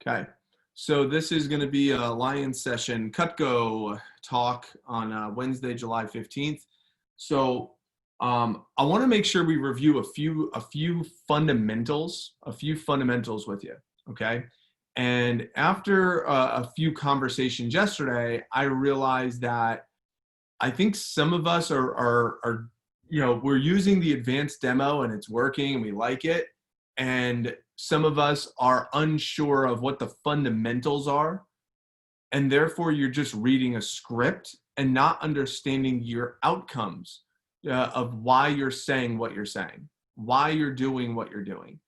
Okay, so this is going to be a Lions session Cutco talk on Wednesday, July 15th. So I want to make sure we review a few fundamentals with you. Okay, and after a few conversations yesterday, I realized that I think some of us are we're using the advanced demo and it's working and we like it, and some of us are unsure of what the fundamentals are, and therefore you're just reading a script and not understanding your outcomes of why you're saying what you're saying, why you're doing what you're doing.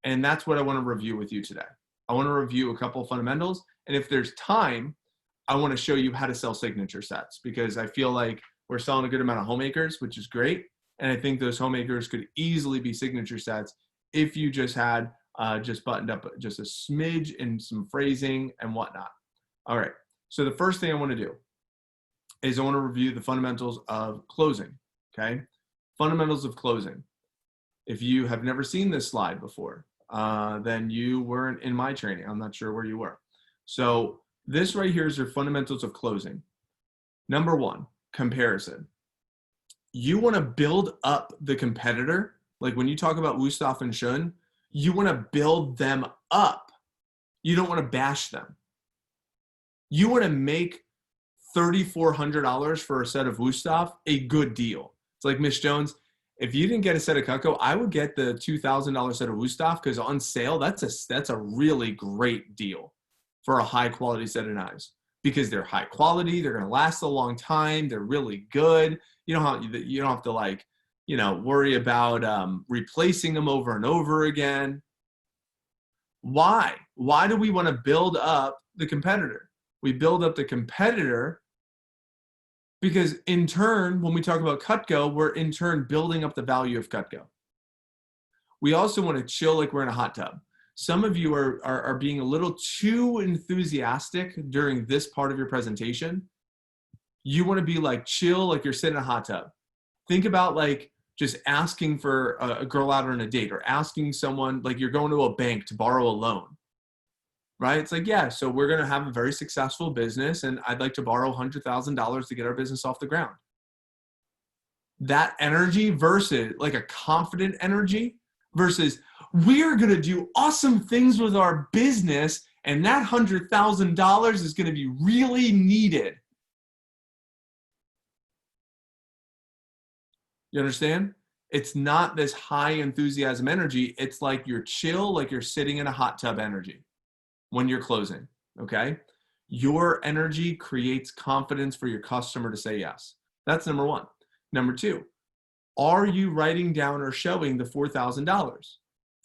And that's what I want to review with you today. I want to review a couple of fundamentals, and if there's time, I want to show you how to sell signature sets, because I feel like we're selling a good amount of homemakers, which is great. And I think those homemakers could easily be signature sets if you just had just buttoned up just a smidge and some phrasing and whatnot. All right, so the first thing I want to do is I want to review the fundamentals of closing, okay? Fundamentals of closing. If you have never seen this slide before, then you weren't in my training. I'm not sure where you were. So this right here is your fundamentals of closing. Number one, comparison. You want to build up the competitor. Like when you talk about Wusthof and Shun, you want to build them up. You don't want to bash them. You want to make $3,400 for a set of Wusthof a good deal. It's like, Miss Jones, if you didn't get a set of Cutco, I would get the $2,000 set of Wusthof, because on sale, that's a really great deal for a high quality set of knives, because they're high quality, they're going to last a long time, they're really good. You don't have to like, worry about replacing them over and over again. Why? Why do we want to build up the competitor? We build up the competitor because in turn, when we talk about Cutco, we're in turn building up the value of Cutco. We also want to chill like we're in a hot tub. Some of you are being a little too enthusiastic during this part of your presentation. You want to be like chill, like you're sitting in a hot tub. Think about like just asking for a girl out on a date, or asking someone, like you're going to a bank to borrow a loan, right? It's like, yeah, so we're going to have a very successful business and I'd like to borrow $100,000 to get our business off the ground. That energy versus like a confident energy versus we're going to do awesome things with our business and that $100,000 is going to be really needed. You understand? It's not this high enthusiasm energy. It's like you're chill, like you're sitting in a hot tub energy when you're closing, okay? Your energy creates confidence for your customer to say yes. That's number one. Number two, are you writing down or showing the $4,000?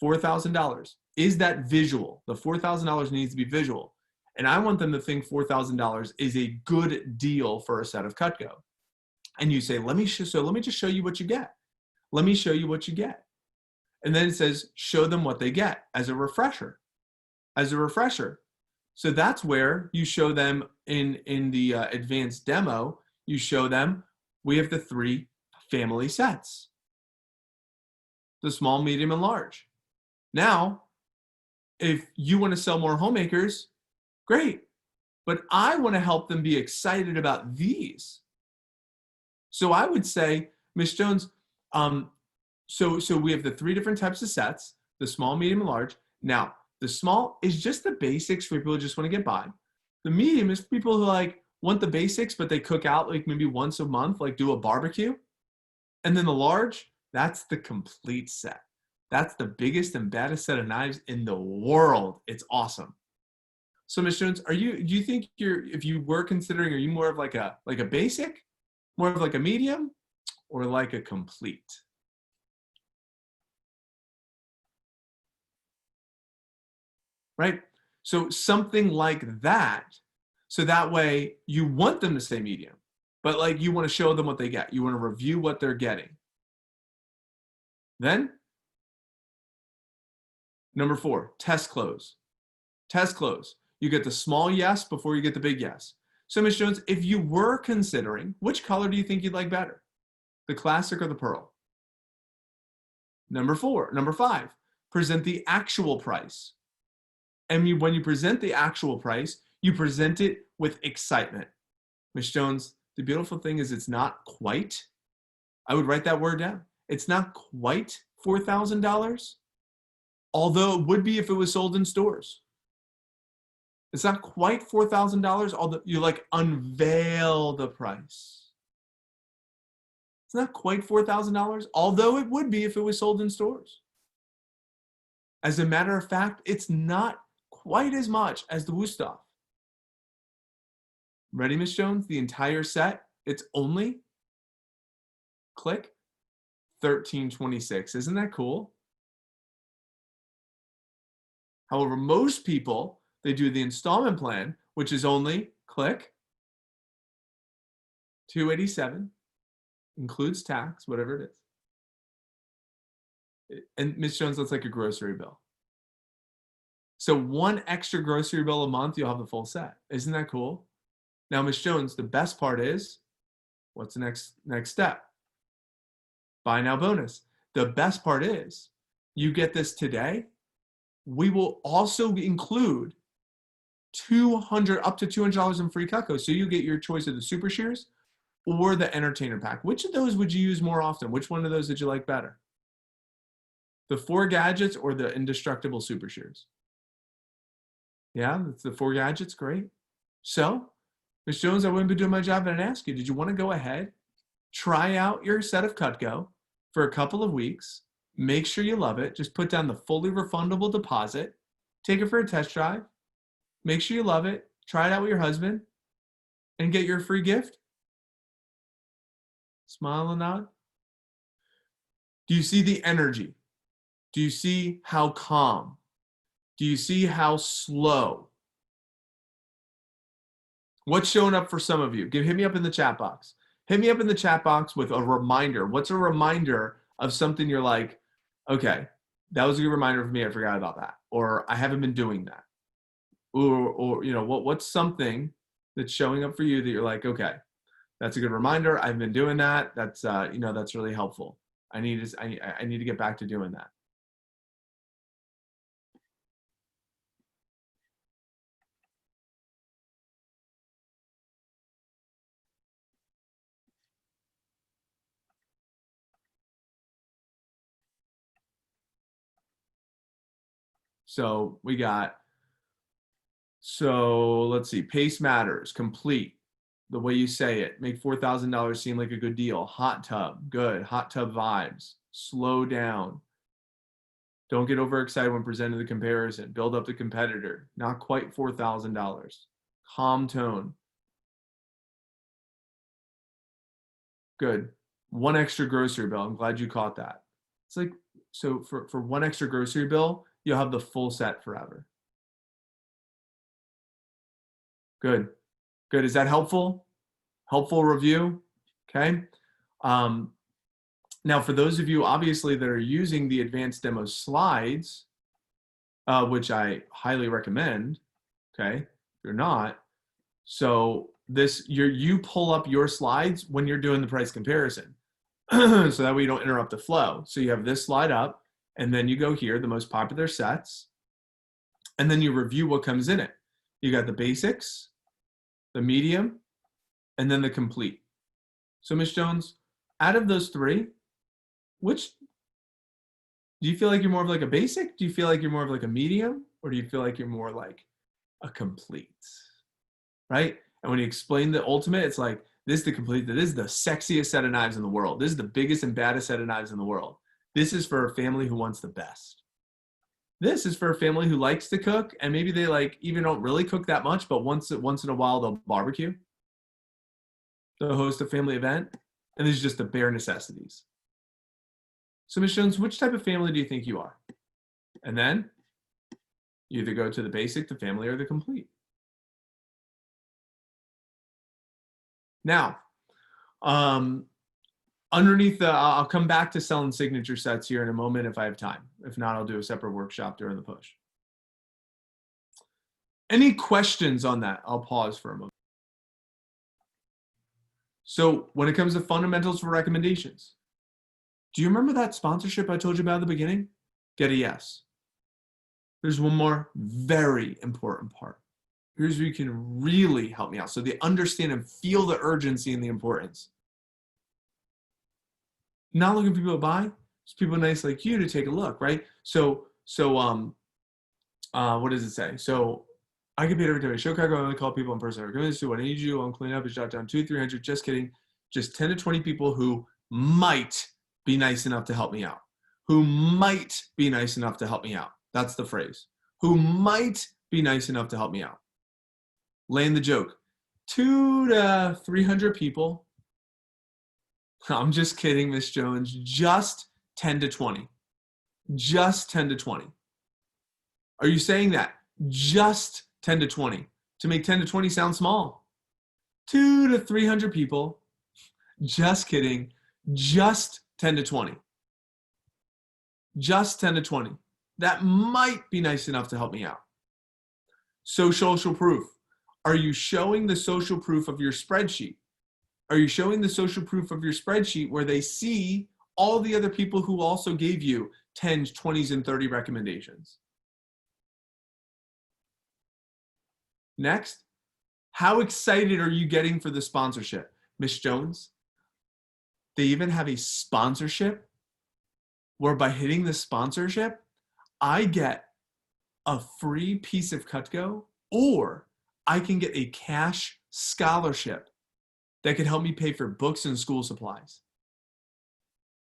$4,000. Is that visual? The $4,000 needs to be visual. And I want them to think $4,000 is a good deal for a set of Cutco. And you say, let me just show you what you get. Let me show you what you get. And then it says, show them what they get as a refresher. As a refresher. So that's where you show them in the advanced demo, you show them, we have the 3 family sets. The small, medium, and large. Now, if you want to sell more homemakers, great. But I want to help them be excited about these. So I would say, Ms. Jones, so we have the 3 different types of sets, the small, medium, and large. Now, the small is just the basics for people who just want to get by. The medium is for people who like want the basics, but they cook out like maybe once a month, like do a barbecue. And then the large, that's the complete set. That's the biggest and baddest set of knives in the world. It's awesome. So Ms. Jones, do you think if you were considering, are you more of like a basic, more of like a medium, or like a complete? Right? So something like that. So that way you want them to say medium, but like you want to show them what they get. You want to review what they're getting. Then, number 4, test close. Test close. You get the small yes before you get the big yes. So Ms. Jones, if you were considering, which color do you think you'd like better? The classic or the pearl? Number 5, present the actual price. And when you present the actual price, you present it with excitement. Ms. Jones, the beautiful thing is it's not quite, I would write that word down. It's not quite $4,000, although it would be if it was sold in stores. It's not quite $4,000, although you like unveil the price. It's not quite $4,000, although it would be if it was sold in stores. As a matter of fact, it's not quite as much as the Wusthof. Ready, Ms. Jones? The entire set, it's only, click, $13.26. Isn't that cool? However, most people, they do the installment plan, which is only, click, $287, includes tax, whatever it is. And Ms. Jones, that's like a grocery bill. So one extra grocery bill a month, you'll have the full set. Isn't that cool? Now, Ms. Jones, the best part is, what's the next step? Buy now bonus. The best part is, you get this today. We will also include up to $200 in free Cutco. So you get your choice of the Super Shears or the Entertainer Pack. Which of those would you use more often? Which one of those did you like better? The 4 gadgets or the indestructible Super Shears? Yeah, that's the 4 gadgets. Great. So, Ms. Jones, I wouldn't be doing my job and I'd ask you, did you want to go ahead, try out your set of Cutco for a couple of weeks, make sure you love it, just put down the fully refundable deposit, take it for a test drive, make sure you love it, try it out with your husband, and get your free gift? Smile and nod. Do you see the energy? Do you see how calm? Do you see how slow? What's showing up for some of you? Hit me up in the chat box. Hit me up in the chat box with a reminder. What's a reminder of something you're like, okay, that was a good reminder for me. I forgot about that. Or I haven't been doing that. Or you know, what's something that's showing up for you that you're like, okay, that's a good reminder. I've been doing that. That's you know, that's really helpful. I need to get back to doing that. So we got, so let's see, pace matters, complete, the way you say it, make $4,000 seem like a good deal, hot tub, good, hot tub vibes, slow down, don't get overexcited when presenting the comparison, build up the competitor, not quite $4,000, calm tone, good, one extra grocery bill, I'm glad you caught that. It's like, so for one extra grocery bill, you'll have the full set forever. Good. Good. Is that helpful? Helpful review? Okay. Now, for those of you, obviously, that are using the advanced demo slides, which I highly recommend, okay, if you're not, so this, you pull up your slides when you're doing the price comparison. So that way you don't interrupt the flow. So you have this slide up, and then you go here, the most popular sets, and then you review what comes in it. You got the basics, the medium, and then the complete. So Ms. Jones, out of those 3, which, do you feel like you're more of like a basic? Do you feel like you're more of like a medium? Or do you feel like you're more like a complete? Right? And when you explain the ultimate, it's like, this is the complete, this is the sexiest set of knives in the world. This is the biggest and baddest set of knives in the world. This is for a family who wants the best. This is for a family who likes to cook, and maybe they like even don't really cook that much, but once in a while they'll barbecue. They'll host a family event, and these are just the bare necessities. So Ms. Jones, which type of family do you think you are? And then you either go to the basic, the family, or the complete. Now, underneath the, I'll come back to selling signature sets here in a moment if I have time. If not, I'll do a separate workshop during the push. Any questions on that? I'll pause for a moment. So when it comes to fundamentals for recommendations, do you remember that sponsorship I told you about at the beginning? Get a yes. There's one more very important part. Here's where you can really help me out. So they understand and feel the urgency and the importance. Not looking for people to buy, it's people nice like you to take a look, right? What does it say? So I get paid every time I show cargo. I only call people in person. I recommend this to what I need you. I'm cleaning up and jot down 200-300. Just kidding. Just 10 to 20 people who might be nice enough to help me out. Who might be nice enough to help me out. That's the phrase. Who might be nice enough to help me out. Land the joke. 200 to 300 people. I'm just kidding, Miss Jones. Just 10 to 20. Just 10 to 20. Are you saying that? Just 10 to 20. To make 10 to 20 sound small. 200 to 300 people. Just kidding. Just 10 to 20. Just 10 to 20. That might be nice enough to help me out. Social proof. Are you showing the social proof of your spreadsheet? Are you showing the social proof of your spreadsheet where they see all the other people who also gave you 10s, 20s, and 30 recommendations? Next, how excited are you getting for the sponsorship? Miss Jones, they even have a sponsorship where by hitting the sponsorship, I get a free piece of Cutco, or I can get a cash scholarship that could help me pay for books and school supplies.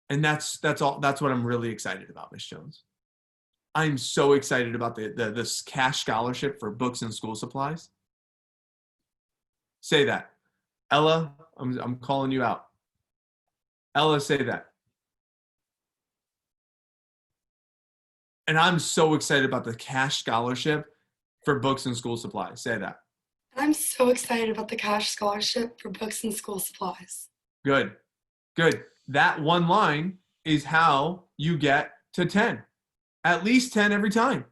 And that's what I'm really excited about, Miss Jones. I'm so excited about this cash scholarship for books and school supplies. Say that. Ella, I'm calling you out. Ella, say that. And I'm so excited about the cash scholarship for books and school supplies. Say that. I'm so excited about the cash scholarship for books and school supplies. Good. That one line is how you get to 10. At least 10 every time.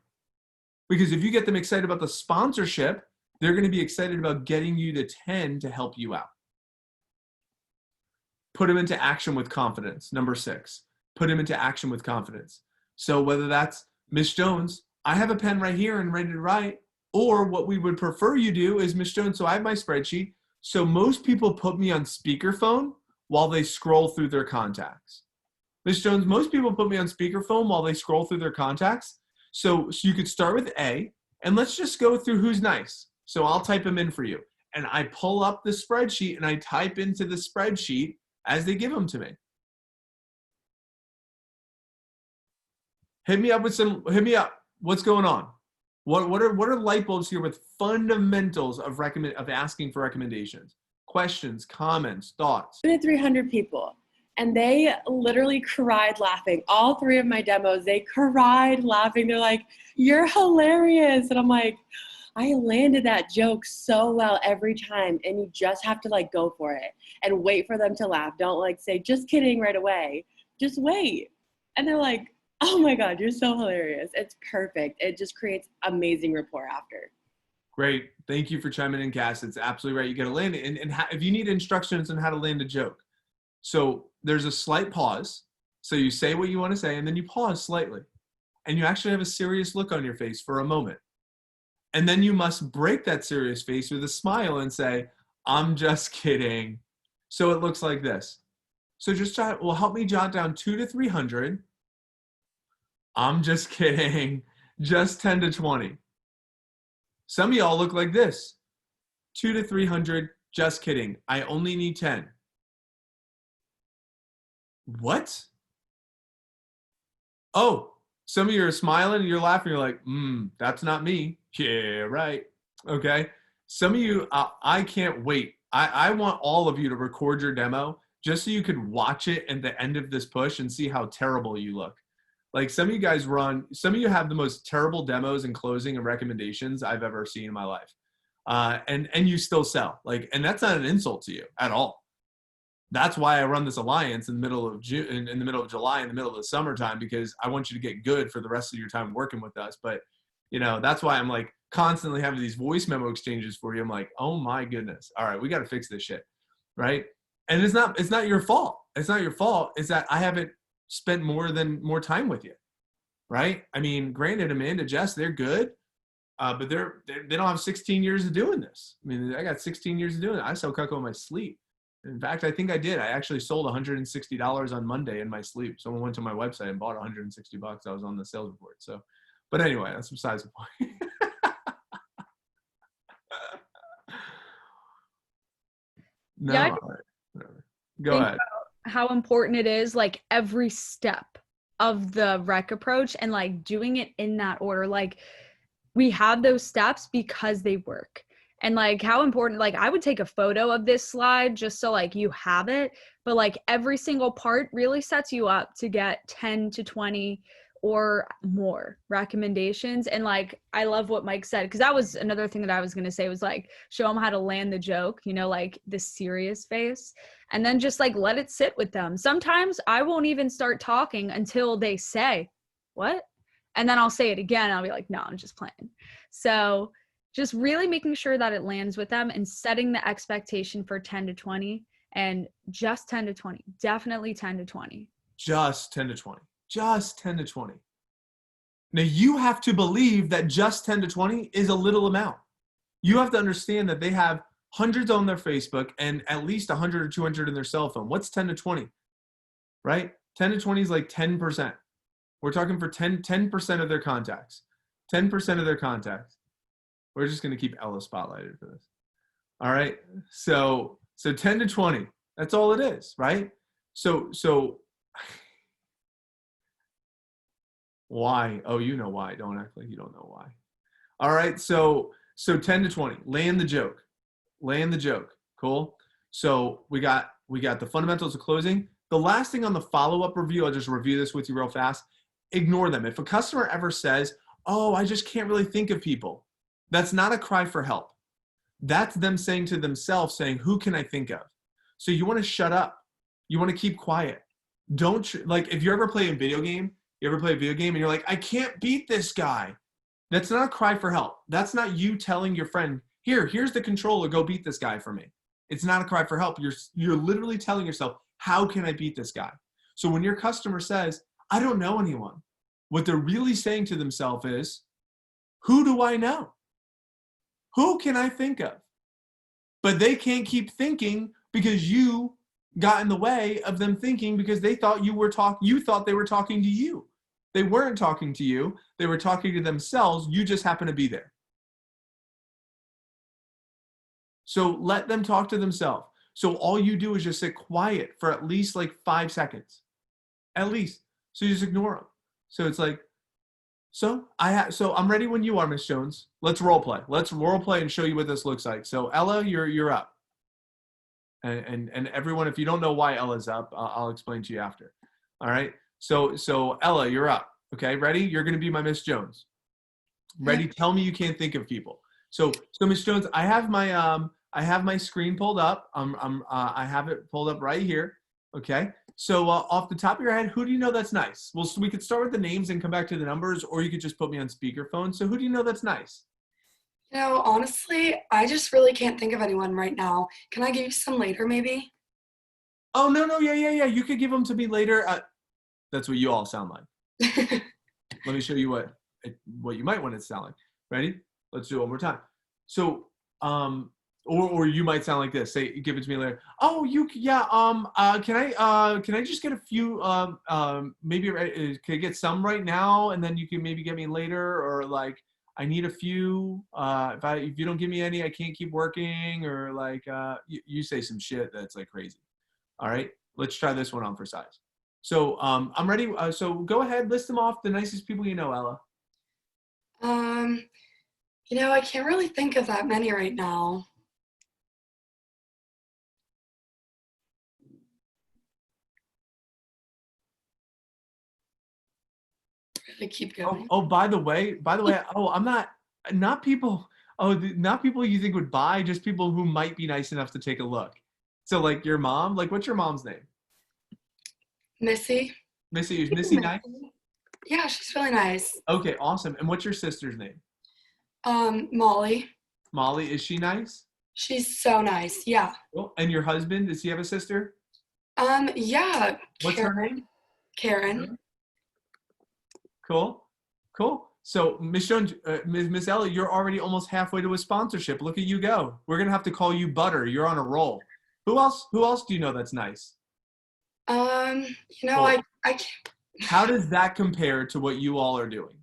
Because if you get them excited about the sponsorship, they're going to be excited about getting you to 10 to help you out. Put them into action with confidence. Number 6, put them into action with confidence. So whether that's Miss Jones, I have a pen right here and ready to write, or what we would prefer you do is, Miss Jones, so I have my spreadsheet. So most people put me on speakerphone while they scroll through their contacts. Miss Jones, most people put me on speakerphone while they scroll through their contacts. So you could start with A, and let's just go through who's nice. So I'll type them in for you. And I pull up the spreadsheet and I type into the spreadsheet as they give them to me. Hit me up. What's going on? What are light bulbs here with fundamentals of asking for recommendations? Questions, comments, thoughts. 300 people. And they literally cried laughing. All 3 of my demos, they cried laughing. They're like, "You're hilarious." And I'm like, I landed that joke so well every time. And you just have to go for it and wait for them to laugh. Don't say, "Just kidding," right away. Just wait. And they're like, "Oh my God, you're so hilarious." It's perfect. It just creates amazing rapport after. Great. Thank you for chiming in, Cass. It's absolutely right. You got to land it. And if you need instructions on how to land a joke, so there's a slight pause. So you say what you want to say, and then you pause slightly. And you actually have a serious look on your face for a moment. And then you must break that serious face with a smile and say, "I'm just kidding." So it looks like this. So just help me jot down 200 to 300. I'm just kidding. Just 10 to 20. Some of y'all look like this. 200 to 300, just kidding. I only need 10. What? Oh, some of you are smiling and you're laughing. You're like, that's not me. Yeah, right. Okay. Some of you, I can't wait. I want all of you to record your demo just so you could watch it at the end of this push and see how terrible you look. Some of you guys some of you have the most terrible demos and closing and recommendations I've ever seen in my life. And you still sell. And that's not an insult to you at all. That's why I run this alliance in the middle of June, in the middle of July, in the middle of the summertime, because I want you to get good for the rest of your time working with us. But, that's why I'm constantly having these voice memo exchanges for you. I'm like, oh my goodness. All right, we got to fix this shit. Right. And it's not your fault. It's not your fault. It's that I haven't spent more time with you. right? I mean, granted, Amanda, Jess, they're good, but they don't have 16 years of doing this. I mean, I got 16 years of doing it. I sell Cutco in my sleep. In fact, I think I did. I actually sold $160 on Monday in my sleep. Someone went to my website and bought $160. I was on the sales report. So, but anyway, that's besides the point. No, Yeah, all right, whatever. Go ahead. how important it is, like every step of the rec approach and like doing it in that order. Like we have those steps because they work. And like how important, like I would take a photo of this slide just so like you have it, but like every single part really sets you up to get 10 to 20 or more recommendations. And like I love what Mike said, because that was another thing that I was going to say was like show them how to land the joke, you know, like the serious face, and then just like let it sit with them. Sometimes I won't even start talking until they say what, and then I'll say it again. I'll be like, no, I'm just playing. So just really making sure that it lands with them and setting the expectation for 10 to 20 and just 10 to 20, definitely 10 to 20. Just 10 to 20. Just 10 to 20. Now you have to believe that just 10 to 20 is a little amount. You have to understand that they have hundreds on their Facebook and at least 100 or 200 in their cell phone. What's 10 to 20? Right? 10 to 20 is like 10%. We're talking for 10% of their contacts. 10% of their contacts. We're just going to keep Ella spotlighted for this. All right? So 10 to 20. That's all it is, right? So why? Oh, you know why. Don't act like you don't know why. All right. So 10 to 20. Land the joke. Land the joke. Cool. So we got the fundamentals of closing. The last thing on the follow-up review, I'll just review this with you real fast. Ignore them. If a customer ever says, oh, I just can't really think of people, that's not a cry for help. That's them saying to themselves, saying, who can I think of? So you want to shut up. You want to keep quiet. Don't, like, if you ever play a video game, and you're like, I can't beat this guy. That's not a cry for help. That's not you telling your friend, here's the controller, go beat this guy for me. It's not a cry for help. You're literally telling yourself, how can I beat this guy? So when your customer says, I don't know anyone, what they're really saying to themselves is, who do I know? Who can I think of? But they can't keep thinking because you got in the way of them thinking, because they thought you thought they were talking to you. They weren't talking to you. They were talking to themselves. You just happen to be there. So let them talk to themselves. So all you do is just sit quiet for at least like 5 seconds. At least. So you just ignore them. So it's like, so I'm ready when you are, Miss Jones. Let's role play. Let's role play and show you what this looks like. So Ella, you're up. And everyone, if you don't know why Ella's up, I'll explain to you after. All right. So Ella, you're up. Okay. Ready? You're going to be my Miss Jones. Ready? Tell me you can't think of people. So Miss Jones, I have my screen pulled up. I have it pulled up right here. Okay. So off the top of your head, who do you know that's nice? Well, so we could start with the names and come back to the numbers, or you could just put me on speakerphone. So who do you know that's nice? You know, honestly, I just really can't think of anyone right now. Can I give you some later, maybe? Oh, no. Yeah. You could give them to me later. That's what you all sound like. Let me show you what you might want it to sound like. Ready? Let's do it one more time. So, or you might sound like this. Say, give it to me later. Oh, can I just get a few, maybe, can I get some right now? And then you can maybe get me later, or like, I need a few, if you don't give me any, I can't keep working, or like, you say some shit that's like crazy. All right, let's try this one on for size. So, I'm ready. So go ahead, list them off, the nicest people you know, Ella. You know, I can't really think of that many right now. Really keep going. Oh, by the way, oh, I'm not people, not people you think would buy, just people who might be nice enough to take a look. So like your mom, like what's your mom's name? Missy? Missy, is Missy nice? Yeah, she's really nice. Okay, awesome. And what's your sister's name? Molly. Molly, is she nice? She's so nice, yeah. Cool. And your husband, does he have a sister? Yeah. What's her name? Karen. Cool. Cool. So Miss Jones, Miss Ellie, you're already almost halfway to a sponsorship. Look at you go. We're gonna have to call you Butter. You're on a roll. Who else? Who else do you know that's nice? You know, Cool. I can't. How does that compare to what you all are doing?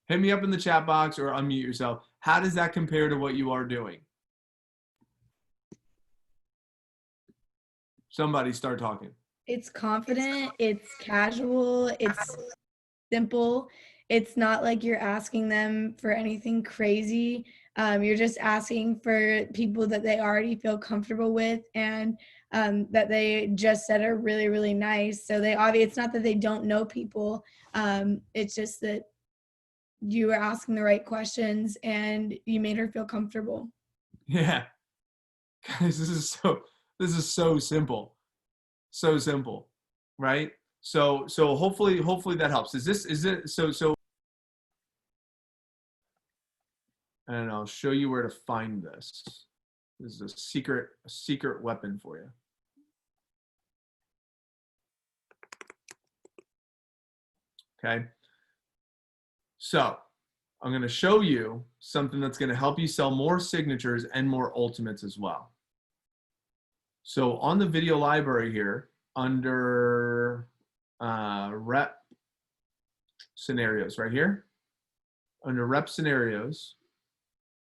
Hit me up in the chat box or unmute yourself. How does that compare to what you are doing? Somebody start talking. It's confident, it's casual, it's simple. It's not like you're asking them for anything crazy. You're just asking for people that they already feel comfortable with and that they just said are really, really nice. So it's not that they don't know people. It's just that you were asking the right questions and you made her feel comfortable. Yeah. Guys, this is so simple. So simple, right? So hopefully that helps. Is it so and I'll show you where to find this. This is a secret weapon for you. Okay. So I'm going to show you something that's going to help you sell more signatures and more ultimates as well. So on the video library here, under rep scenarios right here, under rep scenarios,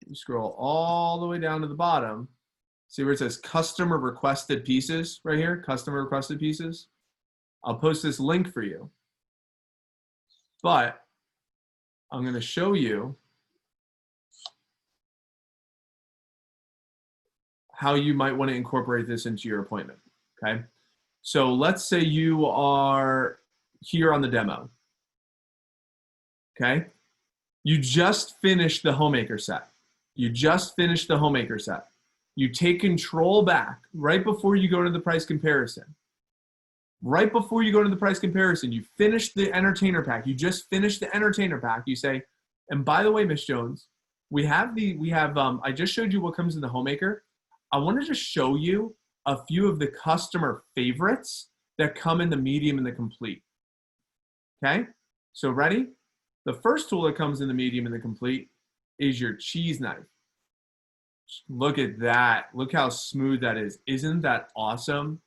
you scroll all the way down to the bottom. See where it says customer requested pieces right here, customer requested pieces. I'll post this link for you. But I'm going to show you how you might want to incorporate this into your appointment, okay? So let's say you are here on the demo, okay? You just finished the homemaker set. You take control back right before you go to the price comparison. Right before you go to the price comparison, you finish the entertainer pack. You just finished the entertainer pack. You say, and by the way, Miss Jones, I just showed you what comes in the homemaker. I want to just show you a few of the customer favorites that come in the medium and the complete. Okay, so ready? The first tool that comes in the medium and the complete is your cheese knife. Look at that. Look how smooth that is. Isn't that awesome?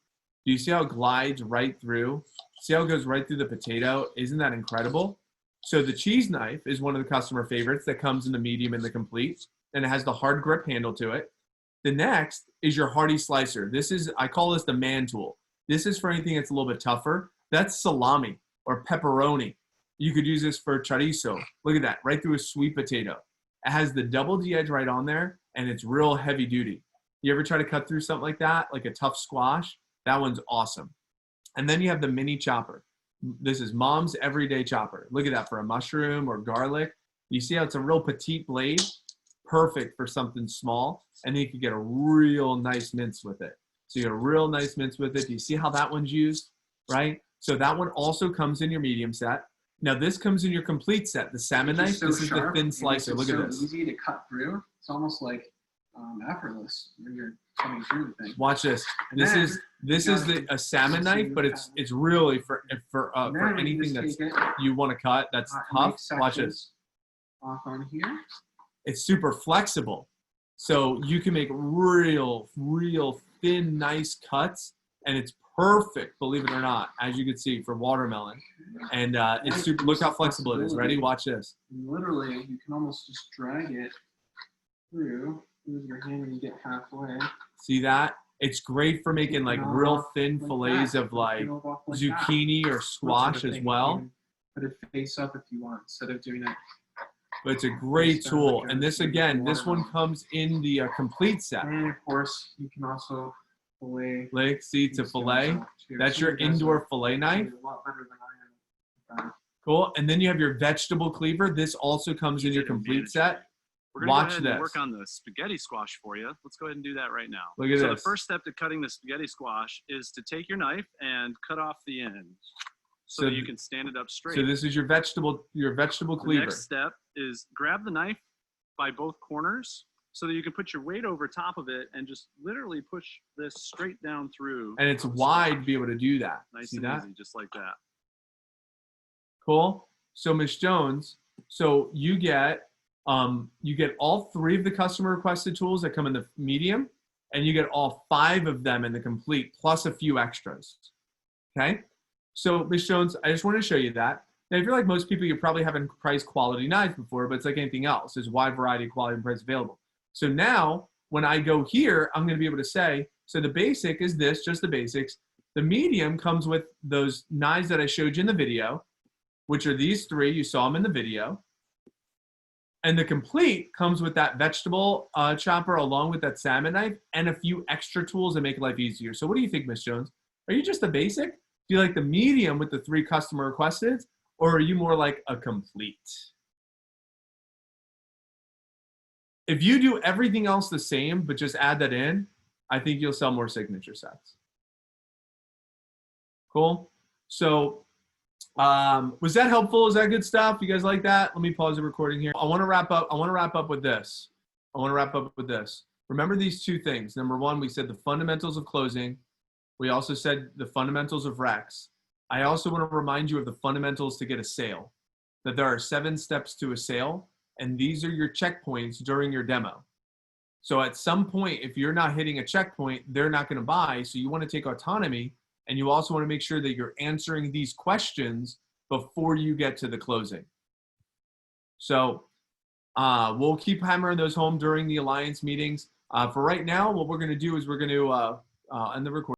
Do you see how it glides right through? See how it goes right through the potato? Isn't that incredible? So the cheese knife is one of the customer favorites that comes in the medium and the complete, and it has the hard grip handle to it. The next is your hearty slicer. I call this the man tool. This is for anything that's a little bit tougher. That's salami or pepperoni. You could use this for chorizo. Look at that, right through a sweet potato. It has the double D edge right on there, and it's real heavy duty. You ever try to cut through something like that, like a tough squash? That one's awesome. And then you have the mini chopper. This is mom's everyday chopper. Look at that for a mushroom or garlic. You see how it's a real petite blade? Perfect for something small. And then you can get a real nice mince with it. So you get a real nice mince with it. Do you see how that one's used? Right? So that one also comes in your medium set. Now this comes in your complete set. The salmon knife, this is the thin slicer. Look at this. It's easy to cut through. It's almost like effortless when you're cutting through the thing. Watch this. This is a salmon knife, but it's really for anything that's you want to cut that's tough. Watch this. Off on here. It's super flexible, so you can make real thin, nice cuts, and it's perfect. Believe it or not, as you can see for watermelon, and it's super. Look how flexible it is. Ready? Watch this. Literally, you can almost just drag it through. Use your hand when you get halfway. See that? It's great for making like real thin fillets of like zucchini or squash as well. Put it face up if you want instead of doing it. But it's a great tool. And this again, this one comes in the complete set. And of course, you can also fillet. See, to fillet. That's your indoor fillet knife. A lot better than I am. Cool. And then you have your vegetable cleaver. This also comes in your complete set. We're going to go ahead and work on the spaghetti squash for you. Let's go ahead and do that right now. Look at this. So the first step to cutting the spaghetti squash is to take your knife and cut off the end so that you can stand it up straight. So this is your vegetable cleaver. The next step is grab the knife by both corners so that you can put your weight over top of it and just literally push this straight down through. And it's wide to be able to do that. Nice See and that? easy, just like that. Cool. So Ms. Jones, so you get all 3 of the customer requested tools that come in the medium, and you get all 5 of them in the complete, plus a few extras. Okay. So Ms. Jones, I just want to show you that. Now, if you're like most people, you probably haven't priced quality knives before, but it's like anything else. There's a wide variety of quality and price available. So now when I go here, I'm going to be able to say, so the basic is this, just the basics. The medium comes with those knives that I showed you in the video, which are these 3. You saw them in the video. And the complete comes with that vegetable chopper along with that salmon knife and a few extra tools that make life easier. So what do you think, Ms. Jones? Are you just a basic? Do you like the medium with the 3 customer requested? Or are you more like a complete? If you do everything else the same, but just add that in, I think you'll sell more signature sets. Cool. So was that helpful? Is that good stuff? You guys like that? Let me pause the recording here. I want to wrap up with this. Remember these 2 things. Number 1, we said the fundamentals of closing. We also said the fundamentals of Rex. I also want to remind you of the fundamentals to get a sale, that there are 7 steps to a sale, and these are your checkpoints during your demo. So at some point, if you're not hitting a checkpoint, they're not going to buy. So you want to take autonomy, and you also want to make sure that you're answering these questions before you get to the closing. So we'll keep hammering those home during the Alliance meetings. For right now, what we're going to do is we're going to end the recording.